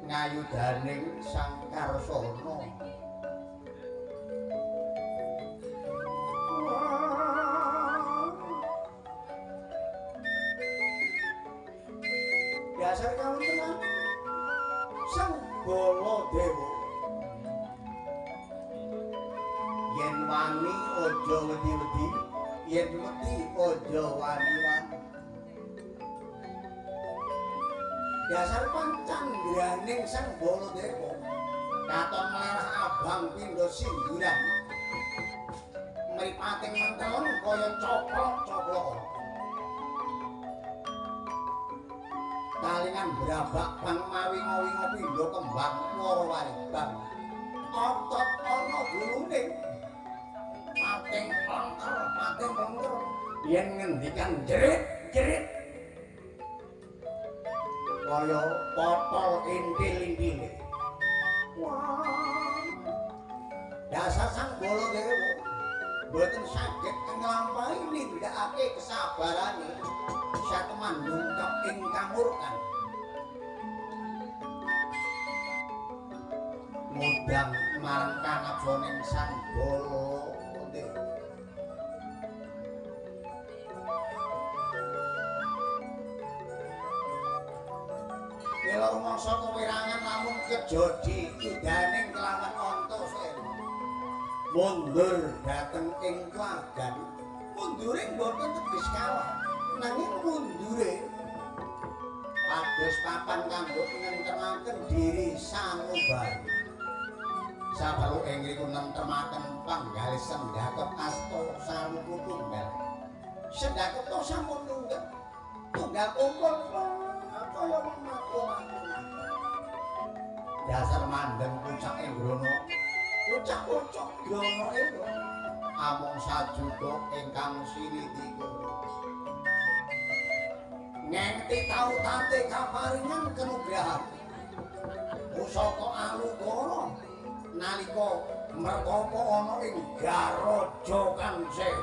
ngayudaning Sang Karsana. Dasar kawontenan Sang Baladewa. Yen wani aja wedi-wedi, yen wedi aja wani-wani. Dasar pancandraning Sang Baladewa katon melarah abang pindha singguran mripating mentelon kaya coplok-coplok kalingan brabak bang mawinga-winga pindha kembang wara waribang otot ana gulune pating lengker yen ngendikan jerit-jerit kaya potol intil-intile. Wah. Dasar Sang Baladewa boten saged nglampahi nindakake kesabarane satemandung ing kamurkan. Mudang marang kanajoning Sang Baladewa. Mila rumangsa kewirangan lamun kejodi yudaning kelawan Antasena. Mundur dhateng ing Klagan. Mundure boten teges kalah, nanging mundure pados papan kanggo ngentremaken diri sanubari. Saperlu ing ngriku nentremaken panggalih sendakep asta saluku tunggal. Sendakep to sampun tunggal kumpul kaya mengako-mako. Dasar mandeng pucak Enggrono. Pucak-pucak Grono itu amung sajuga ingkang sinidika. Ngenti tautate kaparingan kenugrahan. Pusaka Alugara nalika mertapa ana ing Garaja Kancil.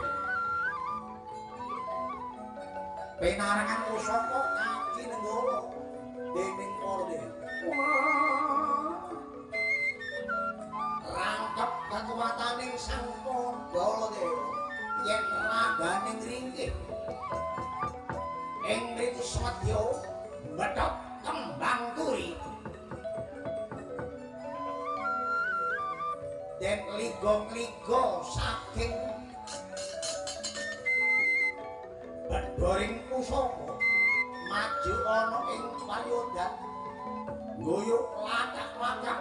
Pinarengan pusaka Kaki Nenggala dening Orde. Rangkep kekuwataning Sang Baladewa yen raganing ringkih. Ing mriku Swadya mbethok kembang turi. Den liga-liga saking Badoring pusaka maju ana ing payodan guyuk lacak-lacak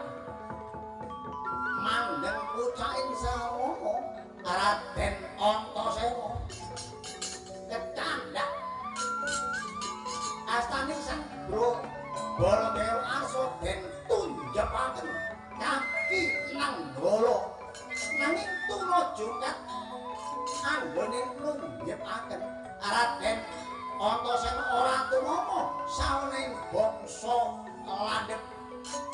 mandeng pucaking sarana Raden Antasena kecandak astaning Sang Baladewa arsa den tunjepaken Kaki Nenggala nanging tunajukat anggone nunjepaken Raden Antasena ora tumama sawening bangsa landhep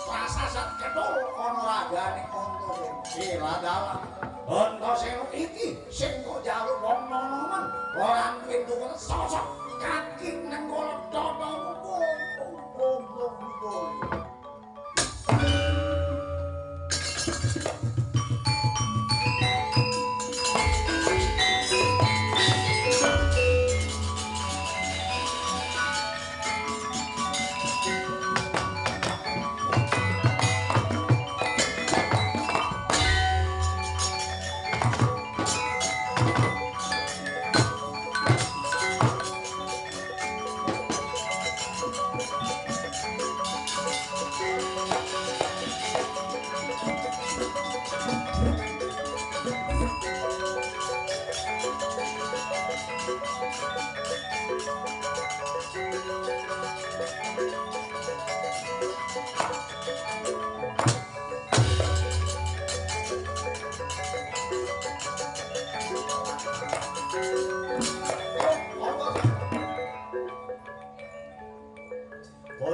prasasat ketul ana ragane Antasena. Diladalah Antasena iki sing kok jaluk wong nonoman ora duwe tuwel sosok Kaki Nenggala tata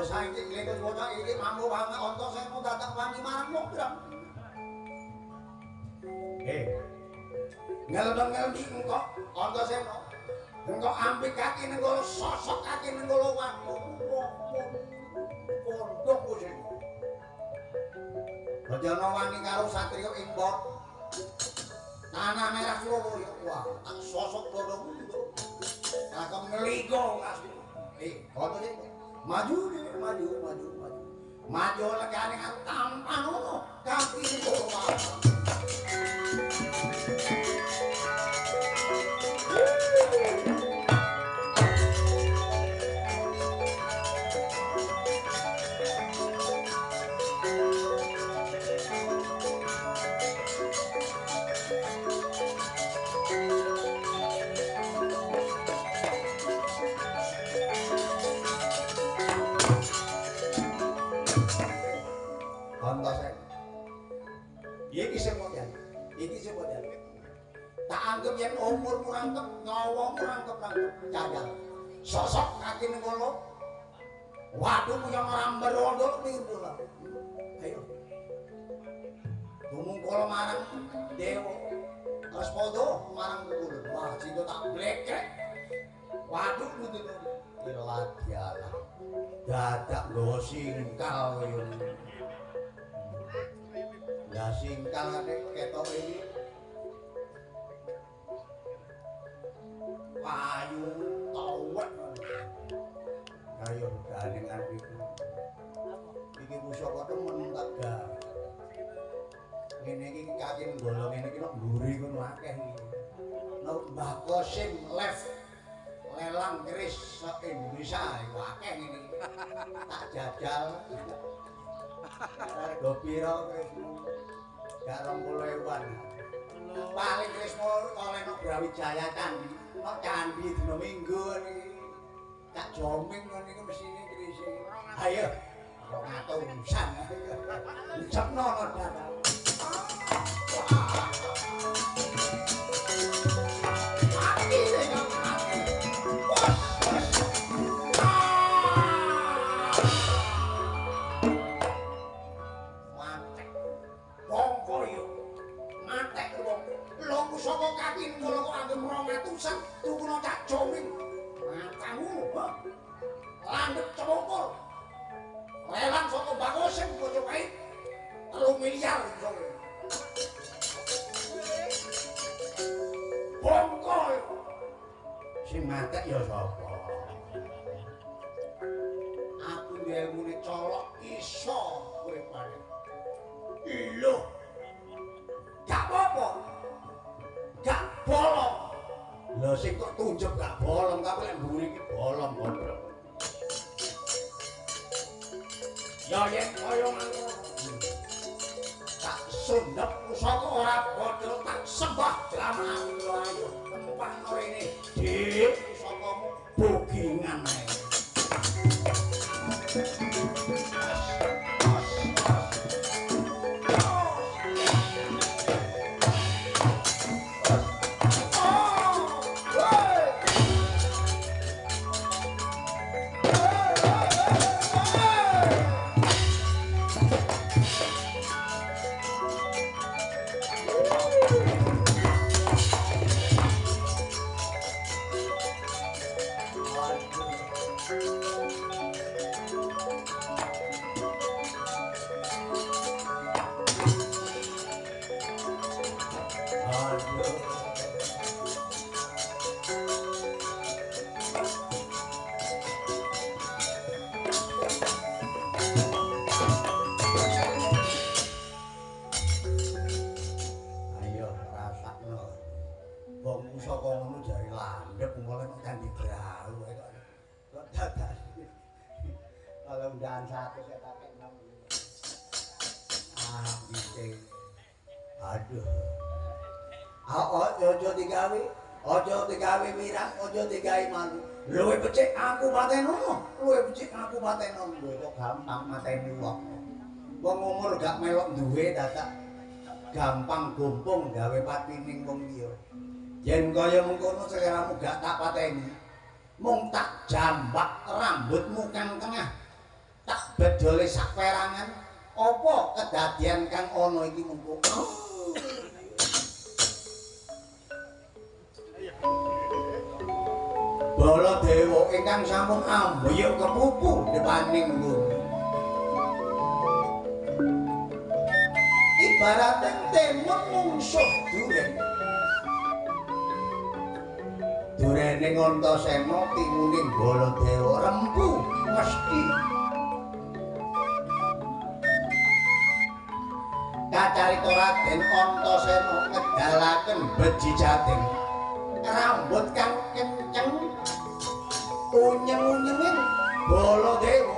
Basa iki kletus bocah iki mampu banget Antasena datang wani marang Mondram. Ngelem-ngelem engko Antasena. Engko ampik kaki nenggolo sosok kaki nenggolo waktu. Pondok kuwi. Bajana wani karo satriya ing bot. Tanah merah Surabaya. Wah, tak sosok bodho kuwi. Lakon ngeligo asli. Foto iki. Maju deh, maju. Maju legane karo tampan ngono, kaki nenggolo waktu. Iki sing model. Tak anggap yen umur murangkep, nyawa murangkep jajal. Sosok kaki nenggolo. Waduh yang rambar ondol niku lho. Ayo. Tumungkul marang Dewa. Terus padha marang kulo. Wah, cinta tak blekrek. Waduh kudu iladiala. Dadak nggawa singkal kowe. Lah singkal nek ketok iki payu tawet. Ayo ganing adikku. Iki pusaka temen tak gawe. Ngene iki kaki nggolo ngene iki nek mburi ngono akeh iki. Nek Mbah Kosim lelang keris se-Indonesia iku akeh ngene iki. Tak jajal. Rego pira kerismu? Gak 20.000-an. Paling kerismu oleh nek Brawijaya Candi. Nek candi dina Minggu niki. Tak joming ngono niku mesine kerise. Ayo. 200-an. Cepno dadak. Saka kaki kula kok anggem 200-an tukuno cak joming. Matamu, landhep cemokol. Lelang saka Mbak Kosim bojo pait 3 miliar. Bongkol. Sing matek ya sapa? Aku ilmune colok iso uripane. Lho. Gak apa-apa. Gak bolong. Lho sing kok tunjuk gak bolong, tapi lek mburi iki bolong kok. Ya yen kaya ngono. Tak sundep pusaka ora bodho tak sembah drama ayo tempat rene. Dik pusakamu bogingan ae. Aja digawe wirang, aja digawe malu. Luwih becik aku patenono, luwih becik aku patenono. Kowe kok gampang mateni wong. Wong umur gak melok duwe dadak gampang gompong gawe patining wong liya. Yen kaya mengkono sekiramu gak tak pateni. Mung tak jambak rambutmu kang tengah. Tak bedole sak perangan. Apa kedadian kang ana iki mengko? Baladewa ingkang sampun ambyuk kepupu depaning bumi. Ibarat temut mungsuh duren. Durene Antasena timuning Baladewa rembu mesti. Kacarita Raden Antasena ngedalaken bejijating rambut kang kenceng unyeng-unyenging Baladewa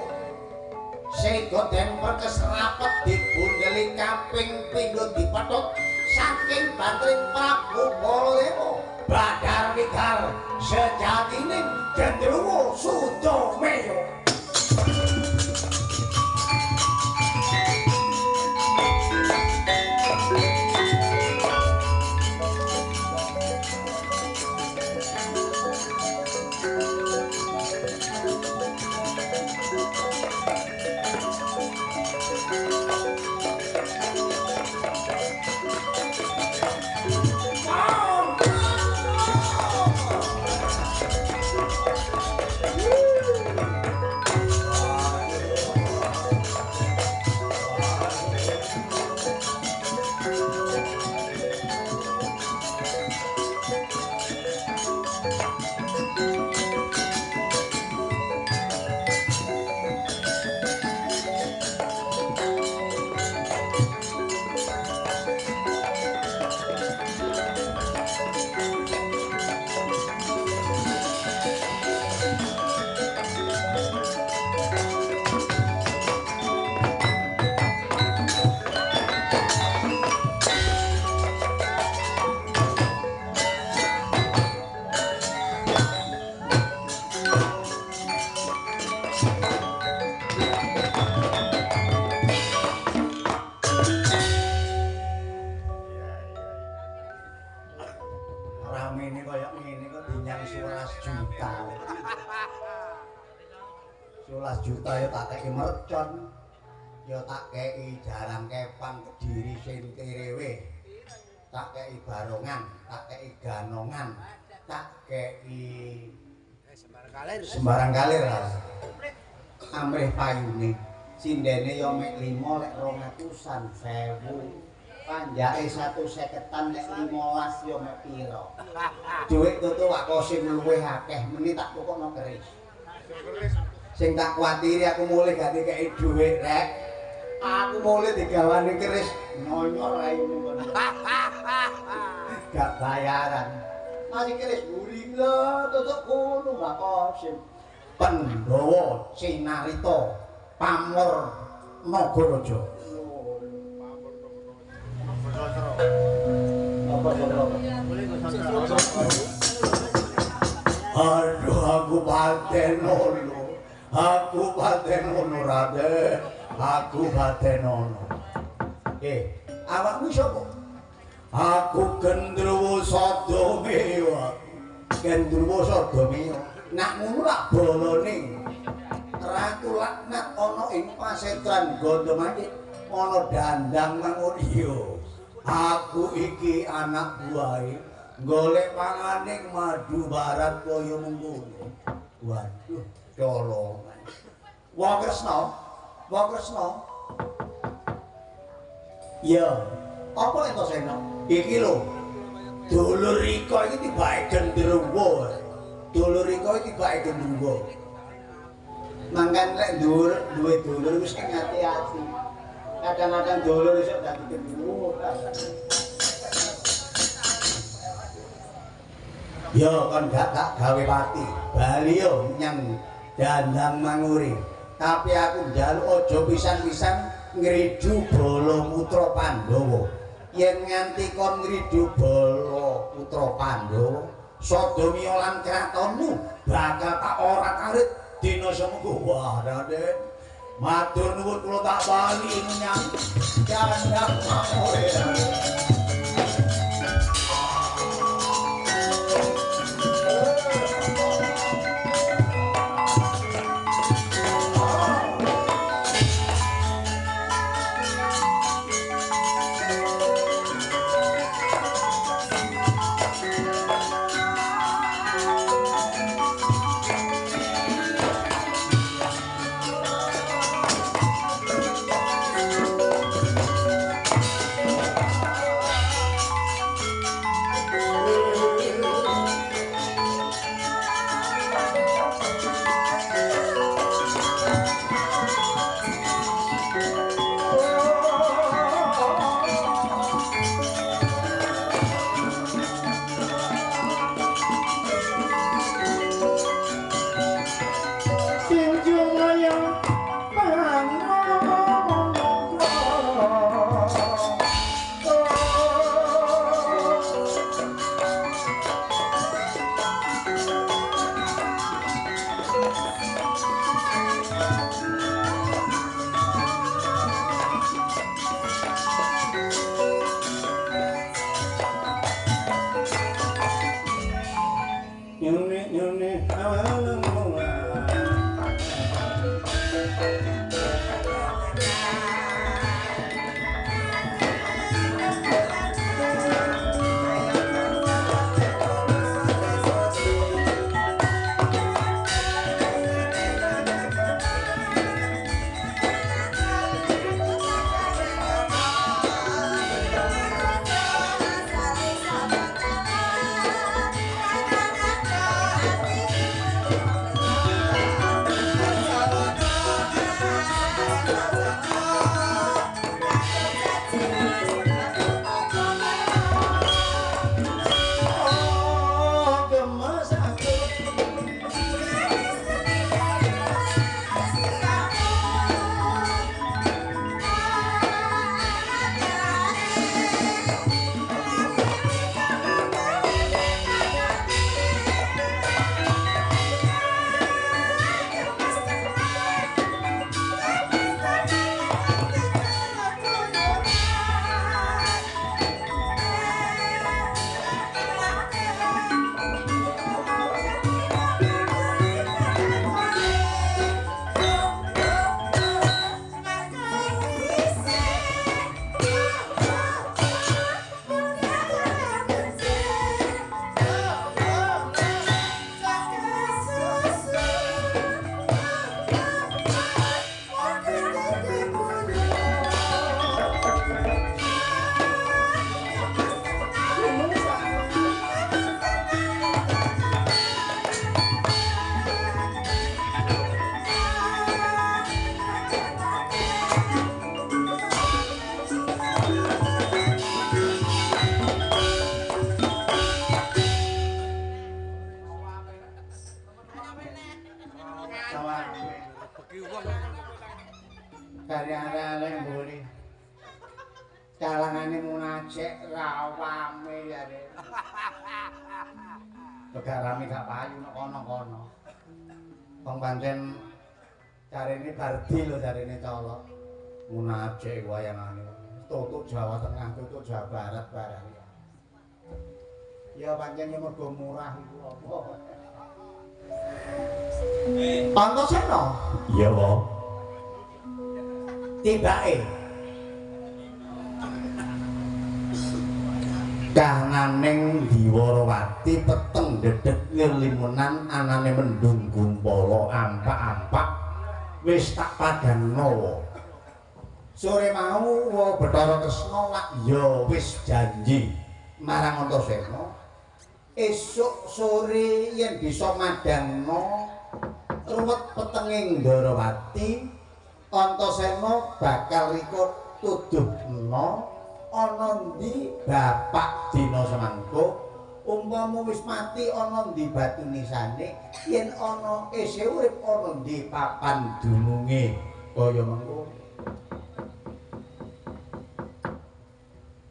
sega den perkes rapet dibundeli kaping pindho dipethut saking bantring Prabu Baladewa badar wigar sejatining Gendruwo Sudameya. Mercon ya tak kei Jarang Kepang Kediri Sintirewe tak kei Barongan tak kei Ganongan tak kei Sembarang Kalir amrih payune sindene ya mek 5 lek 200-an 1000 panjake 150-an lek 15 ya mek pira dhuwit tutu wak kosim luwih akeh meni tak tukokno keris sing tak kuwatiri aku mulih gak dikeki dhuwit rek aku mulih digawani keris nyonyor ae ngono gak bayaran masih keris buri lho tutuk kono Mbak Kosim Pandhawa Cinarita Pamor Nagaraja aduh aku patenono aku patenono Raden aku patenono awakmu sapa aku Gendruwo Sudameya Gendruwo Sudameya nak ngono lak bolone Ratu Laknat ana ing pasetran Gondomangit ana dandang mangun iya aku iki anak buahe golek panganing madu barat kaya mengkono waduh colongan Wong Kresna ya apa Antasena iki lho dulur Rika iki tibake Gendruwo dulur Rika iki tibake Gendruwo mangkan lek duwe dulur wis ngati-ati kadang-kadang dulur iso dadi Gendruwo ya kan gak tak gawe pati bali yo nyang dandang manguri tapi aku njaluk aja pisan-pisan ngridu Balaputra Pandhawa yen nganti kon ngridu Balaputra Pandhawa Sodomia lan kratonmu bakal tak ora karit dina semengko. Wah, Raden. Matur nuwun kula tak bali menyang kandhang makmur. Karya-karya mburi. Kalangane munajek rawame yare. Gak rame gak payu nek kono-kono. Wong pancen carine bardi lho carine colok. Munajek wayangane. Tutuk Jawa Tengah, tutuk Jawa Barat barang ya. Ya pancen ya mergo murah iku apa. Antasena. Iya, Wo. Tibake kanganing Diwarawati peteng dedeg lilimunan anane mendung gumpala ampak-ampak wis tak padhangno. Sore mau Bathara Kresna lak ya wis janji marang Antasena esuk sore yen bisa madhangno ruwet petenging Ndarawati Antasena bakal rikut tuduhna ana ndi bapak dina semangko umpama wis mati ana ndi batu nisane yen ana isih urip ana ndi papan dununge kaya mengko.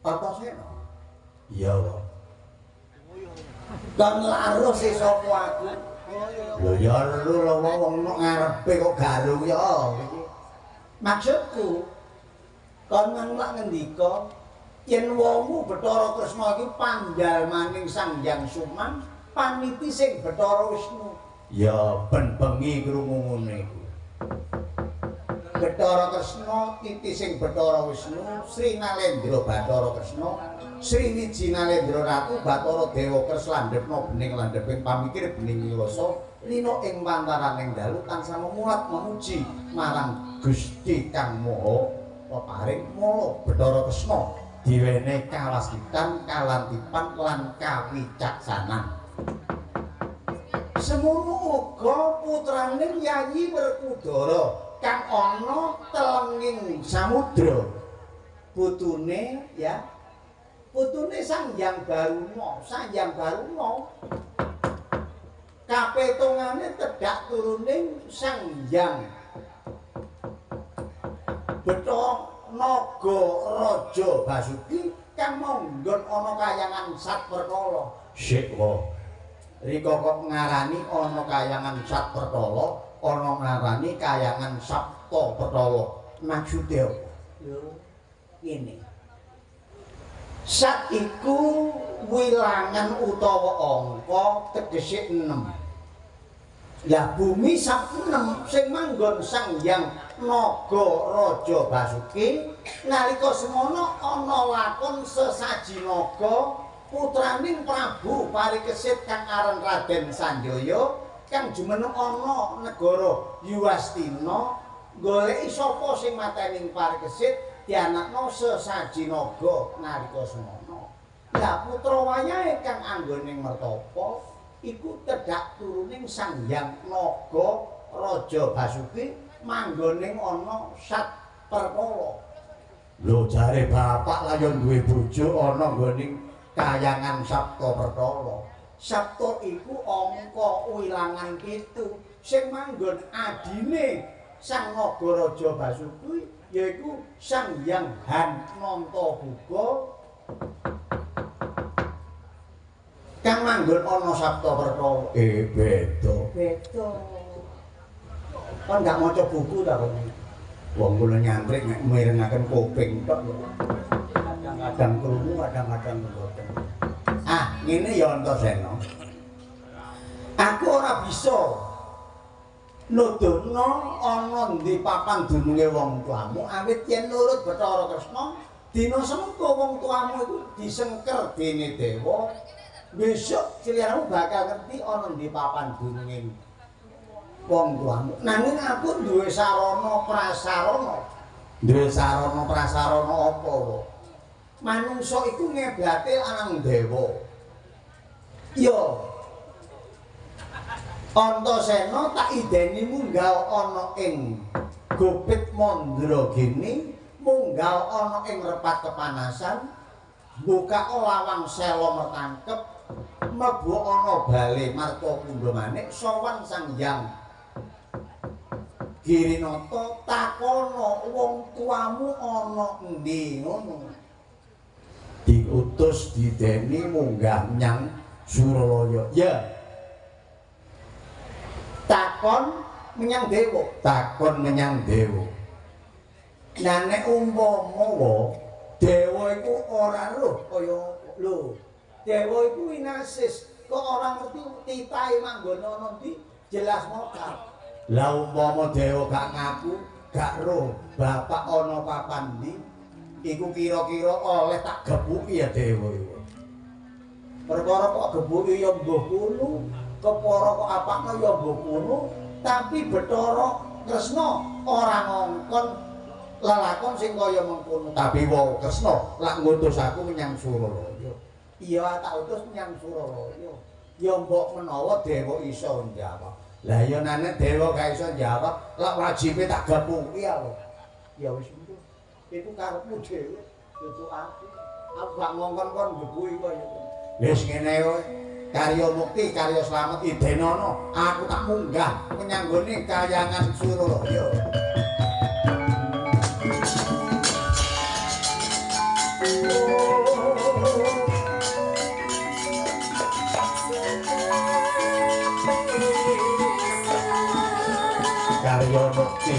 Antasena iya, Wo. Kon larus e sapa aku? Lho ya lu lho wong ngarepe kok garung ya. Maksudku kon nang ngendika yen wongmu Bathara Kresna iki pandal maning Sang Hyang Sumang, paniti sing Bathara Wisnu. Ya ben bengi krungu ngene iku. Bathara Kresna titi sing Bathara Wisnu, Sri Nalendra Bathara Kresna, Sri Wiji Nalendra Ratu Bathara Dewa Kresna landhepna bening landheping pamikir bening Nilasa, lina ing pantaraning dalu tansah memulat memuji marang Gusti Kang Maha Peparing mula Bathara Kresna diwenehi kawastitan, kalantipan lan kawicaksanan. Semono uga putrane Yayi Werkudara kang ana telenging samudra. Putune ya. Putune Sang Hyang Baruna, Sang Hyang Baruna. Kapetungane tedhak turuning Sang Hyang Bathara Naga Raja Basuki kang manggon ana kayangan Satperkala. Sik wae. Rika kok ngarani ana kayangan Satperkala, ana ngarani kayangan Sapta Perkala. Maksude apa? Lho, ngene. Sat iku wilangan utawa angka tegese 6. Lah bumi sap 6 sing manggon Sang Hyang Naga Raja Basuki nalika semono ana lakon sesaji naga putraning Prabu Parikesit kang aran Raden Sanjaya kang jumeneng ana negara Yuwastina goleki sapa sing mateni Parikesit dianakna sesaji naga nalika semono. Lah putra wayahe kang anggoning mertapa iku tedhak turuning Sang Hyang Naga Raja Basuki manggoning ana Satperkala. Lho jare bapak lah yo duwe bojo ana nggoning kayangan Sapta Perkala. Sapta iku angka wilangan 7 sing manggon adine Sang Naga Raja Basuki yaiku Sang Hyang Hanantabuga kang manggon ana Sapta Perkala. Beda. Beda. Kon gak maca buku ta kok. Wong kula nyantrik nek mirengaken kuping tok. Kadang-kadang krungu, kadang-kadang mboten. Ah, ngene ya Antasena. Aku ora bisa nuduhno ana ndi papan dununge wong tuamu awit yen nurut Bathara Kresna dina semengko wong tuamu iku disengker dene dewa. Besok ciliramu bakal ngerti ana ndi papan dununge wong tuamu. Nanging aku duwe sarana prasarana. Duwe sarana prasarana apa? Manungsa iku ngeblate lanang dewa. Ya. Antasena tak ideni munggal ana ing Gopit Mandragini, munggal ana ing repat kepanasan, buka lawang sela mertangkep, mlebu ana bale Martapundha manik sowan Sang Hyang Girinata takono wong tuamu ana endi ngono. Diutus dideni munggah nyang Suralaya. Ya. Takon menyang dewa, takon menyang dewa. Nah nek umpama dewa iku ora roh kaya lho. Dewa iku winasis, kok ora ngerti titahe manggon ana ndi jelas mokal. Lah umpama dewa gak ngaku, gak roh bapak ana papan ndi, iku kira-kira oleh tak gebuki ya dewa iku. Perkara kok gebuki ya mbuh kuno, kepara kok apakno ya mbuh kuno, tapi Bathara Kresna ora ngongkon lelakon sing kaya mengkono. Tapi wong Kresna lak ngutus aku menyang Suralaya. Iya tak utus menyang Suralaya. Ya mbok menawa dewa iso njawab. Lah ya nek dewa gak iso njawab, lak wajibe tak gebuki apa. Ya wis ngono. Iku karepmu dhewe, dudu aku. Aku gak ngongkon kon gebuki kaya ngono. Wis ngene wae. Karya mukti, karya slamet idenono. Aku tak munggah menyang gone kayangan Suralaya. karya mukti.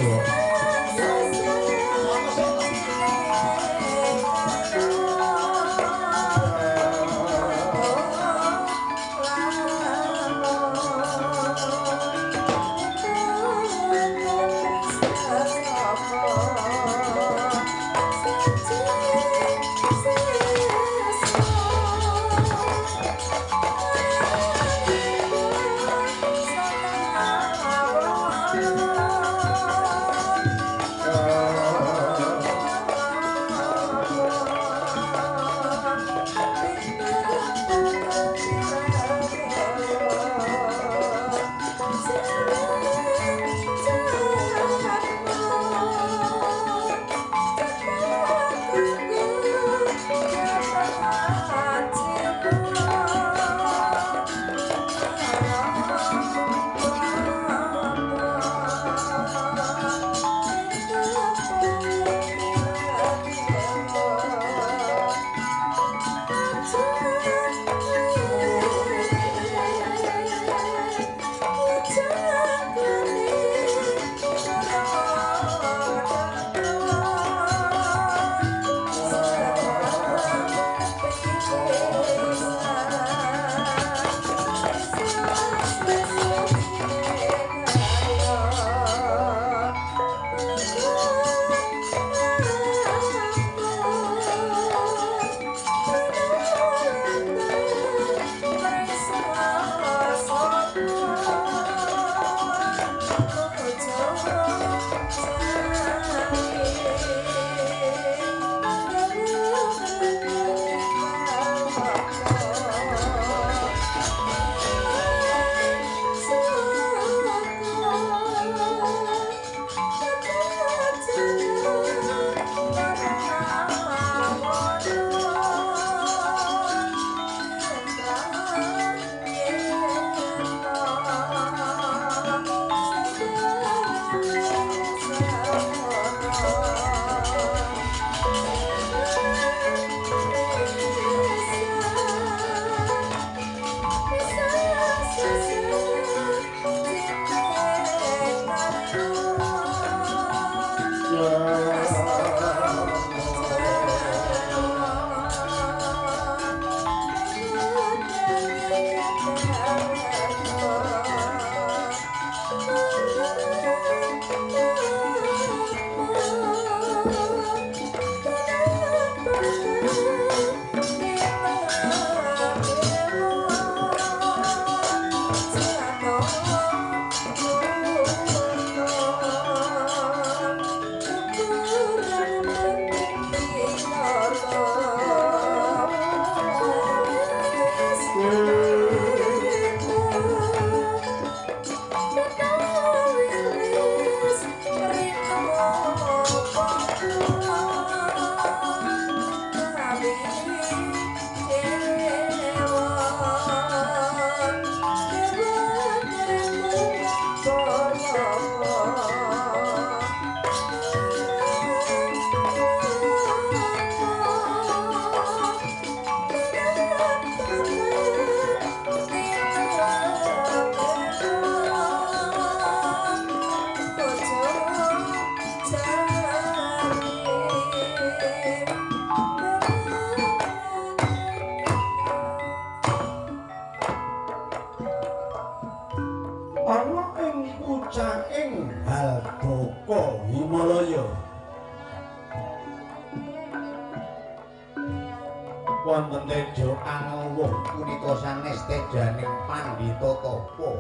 Wonten tejo anguwuh punika sanes tejaning Pandhita Tapa.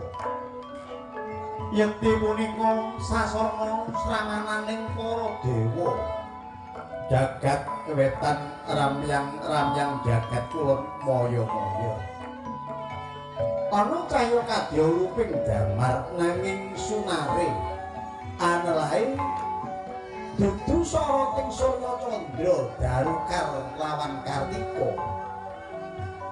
Yekti punika sasana srangananing para dewa. Jagat wetan ramyang jagat kulon maya-maya. Ana cahya kadya ruping damar nanging sunare anelahe dudu soroting Surya Candra Darukar lawan Kartika.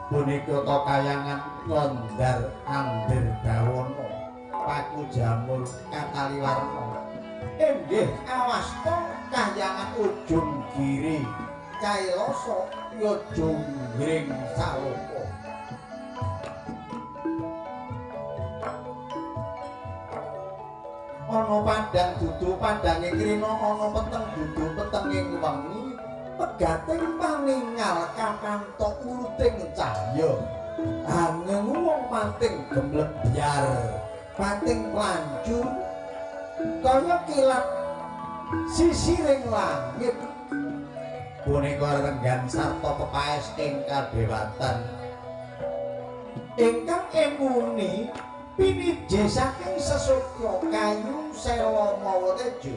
Punika ta kayangan ngondar amber dawana paku jamur kataliwarna. Inggih awasta kahyangan ujung giri Kailasa ujung gring Saloka. ana padang dudu padange krina ana peteng dudu petenging wengi pegating paningal kapantok uruting cahya angeng wong pating gemlebyar pating plancur kaya kilat sisiring langit punika renggan sarta pepaes ing kadewatan ingkang emuni pinije saking sesukya kayu sela mawa tejo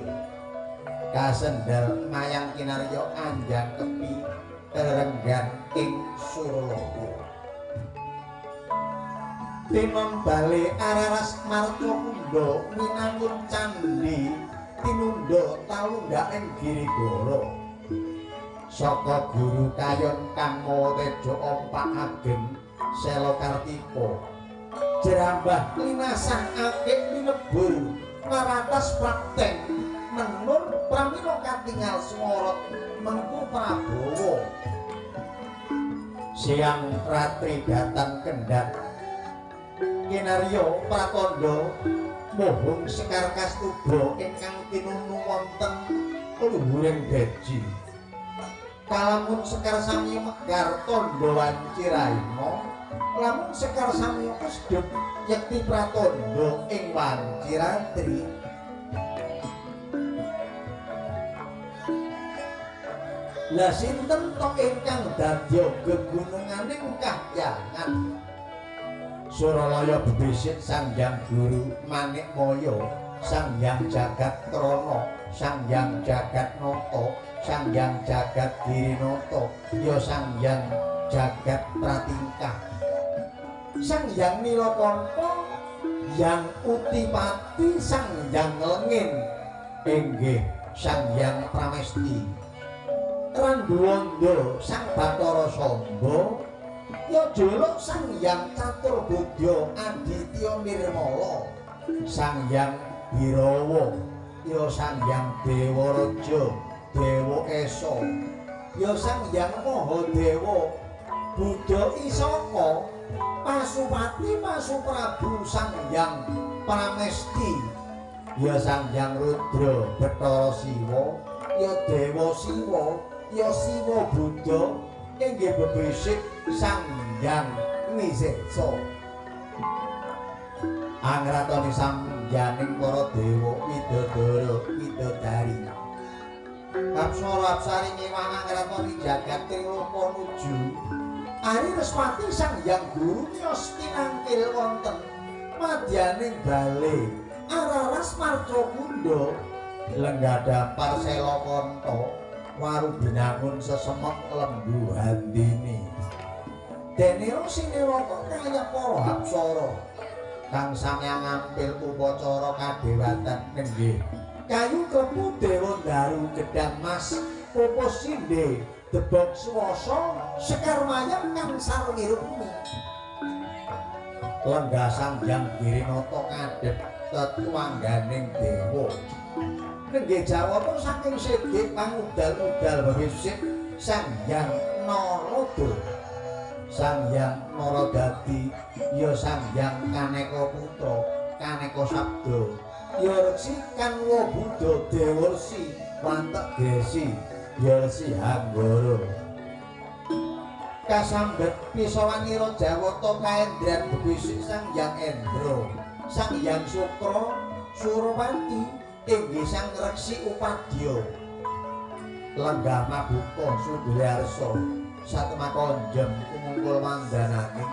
kasendal mayang kinarya anjang kepi renggan ing Suralaya tinon bali araras Marcakunda minangun candhi tinundha talunggak ing Girigara saka guru kayon kang mawa tejo ompak ageng Sela Kartika jerambah linasah akeh linebur naratas prakteng menur pramila katingal smorot Mengku Prabowo siang ratri datang kendhat kinarya pratandha mohong Sekar Kastuba ingkang tinunu wonten luhuring beji kalamun Sekar sami megar tandha wanciraina lamun Sekar sami kesdhep yekti pratandha ing Wanciratri la sinten to ingkang dadya gegununganing kahyangan Suralaya bebisik Sang Hyang Guru Manikmaya Sang Hyang Jagat Trana Sang Hyang Jagat Nata Sang Hyang Jagat Girinata ya Sang Hyang Jagat Pratingkah Sang Hyang Nilakanta Hyang Utipati Sang Hyang Lengin inggih Sang Hyang Pramesti Randuwanda Sang Bathara Samba ya jeluk Sang Hyang Caturbudya Aditya Nirmala Sang Hyang Birawa ya Sang Hyang Dewaraja Dewa Esa ya Sang Hyang Mahadewa Buddha Isaka Pasupati Pasuprabu Sang Hyang Pramesti ya Sang Hyang Rudra Bathara Siwa ya Dewa Siwa ya Siwa Buddha inggih bebisik Sang Hyang Nisetsa angratoni sambyaning para dewa widodara widodari apsara apsari ngewang angratoni jagat triloka nuju Ari Respati Sang Hyang Guru miyos pinangkil wonten madyaning bale araras Marcakunda lenggadampar Sela Kanta waru binangun sesemek lembu handini denira siniraka kaya para apsara kang samyang ngampil upacara kadewatan nenggih kayu klepu dewa daru gedang mas pupus sindhe debok swasa Sekar mayang kang sarwi rukmi lenggah Sang Hyang Girinata kadhet tetuangganing dewa nenggih jawata saking sedik pangudal-udal bebisik Sang Hyang Narada Sang Hyang Naradadi ya Sang Hyang Kaneka Putra Kaneka Sabda ya Reksi Kanwa Buddha Dewarsi Wantek Gesi ya Resi Hanggara kasambet pisawanira jawata kaendran bebisik Sang Hyang Endra Sang Hyang Sukra Surawati inggih Sang Reksi Upadya lenggah mabuka Sudrarsa Satmakonjem kumungkul mandananing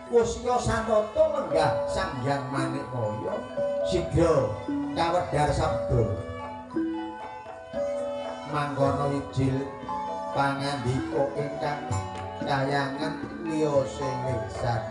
Kusya Santata lenggah Sang Hyang Manikmaya sigra kawedhar sabda mangkono wijil pangandika ingkang kayangan liya sing lisan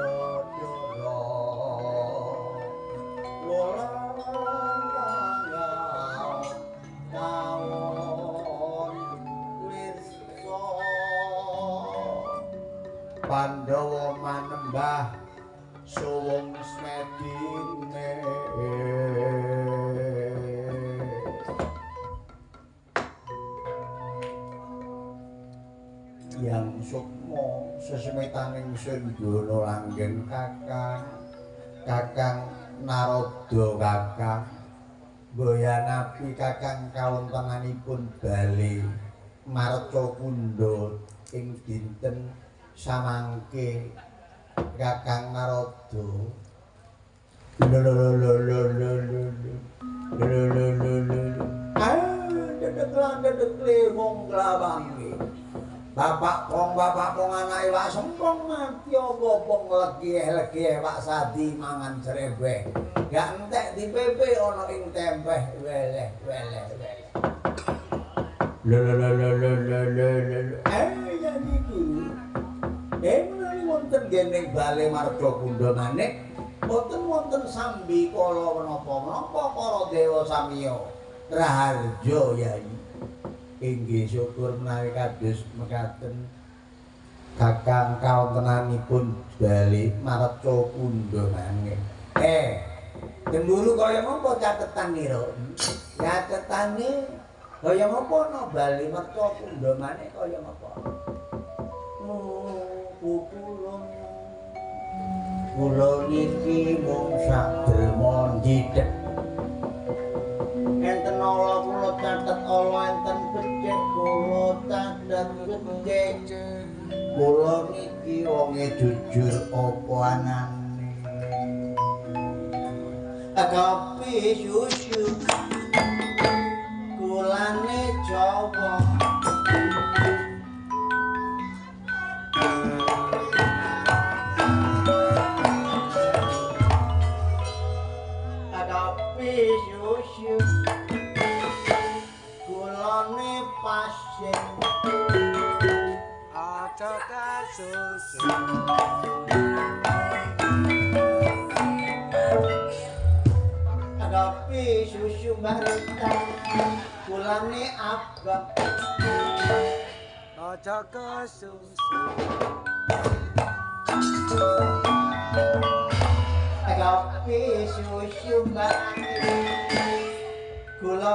dara wulan tanggal taun wirsa Pandhawa manembah suwung smedine yang sukma sesemetaning sundana langgen kakang Narada kakang Boyanapi kakang kawontenanipun bali marca kundha ing dinten samangke kakang Narada dedek wong klawangi bapak pong anake wak sempong mati apa pong legih wak sadi mangan srebeh gak entek dipepe ana ing tempeh weleh ya niku menawi wonten gene bale marga kundha maneh boten wonten sambi kala menapa-menapa para dewa samiya raharja yai inggih syukur menawi kados mekaten kakang kawontenanipun bali marca kundha maneh Genduru kaya apa catetan nira? Catetane kaya apa ana bali marca kundha maneh kaya apa? Kula niki mung sadelmon didek. Enten ala kula catet ala enten becik kula catet becik. Kula niki wonge jujur apa anane. Agapi susu kulane Jawa. Kulane pasien aja kasusu agapi susu barita kulane abang aja kasusu agapi susu barita kula